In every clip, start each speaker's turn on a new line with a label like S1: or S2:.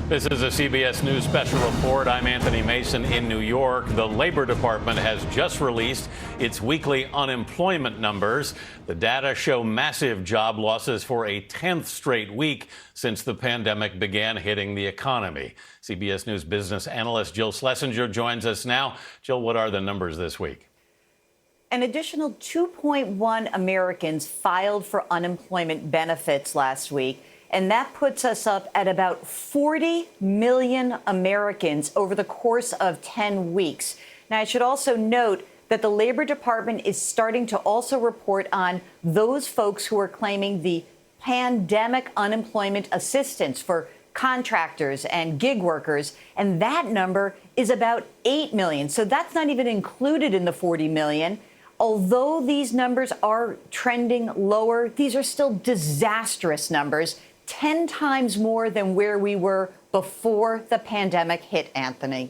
S1: This is a CBS News special report. I'm Anthony Mason in New York. The Labor Department has just released its weekly unemployment numbers. The data show massive job losses for a 10th straight week since the pandemic began hitting the economy. CBS News business analyst Jill Schlesinger joins us now. Jill, what are the numbers this week?
S2: An additional 2.1 Americans filed for unemployment benefits last week. And that puts us up at about 40 million Americans over the course of 10 weeks. Now, I should also note that the Labor Department is starting to also report on those folks who are claiming the pandemic unemployment assistance for contractors and gig workers. And that number is about 8 million. So that's not even included in the 40 million. Although these numbers are trending lower, these are still disastrous numbers. 10 times more than where we were before the pandemic hit, Anthony.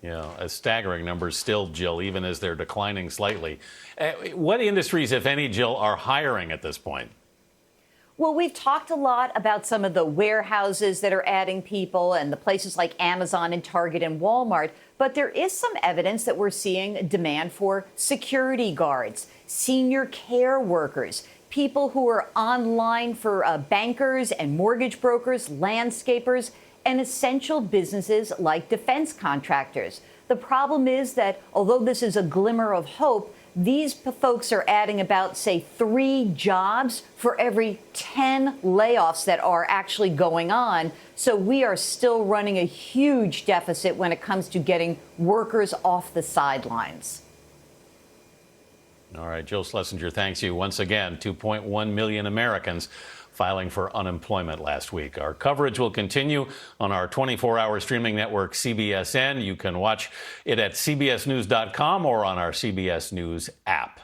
S1: Yeah, a staggering number still, Jill, even as they're declining slightly. What industries, if any, Jill, are hiring at this point?
S2: Well, we've talked a lot about some of the warehouses that are adding people and the places like Amazon and Target and Walmart. But there is some evidence that we're seeing demand for security guards, senior care workers, people who are online for bankers and mortgage brokers, landscapers, and essential businesses like defense contractors. The problem is that although this is a glimmer of hope, these folks are adding about, say, 3 jobs for every 10 layoffs that are actually going on. So we are still running a huge deficit when it comes to getting workers off the sidelines.
S1: All right, Jill Schlesinger, thanks you once again. 2.1 million Americans filing for unemployment last week. Our coverage will continue on our 24-hour streaming network, CBSN. You can watch it at cbsnews.com or on our CBS News app.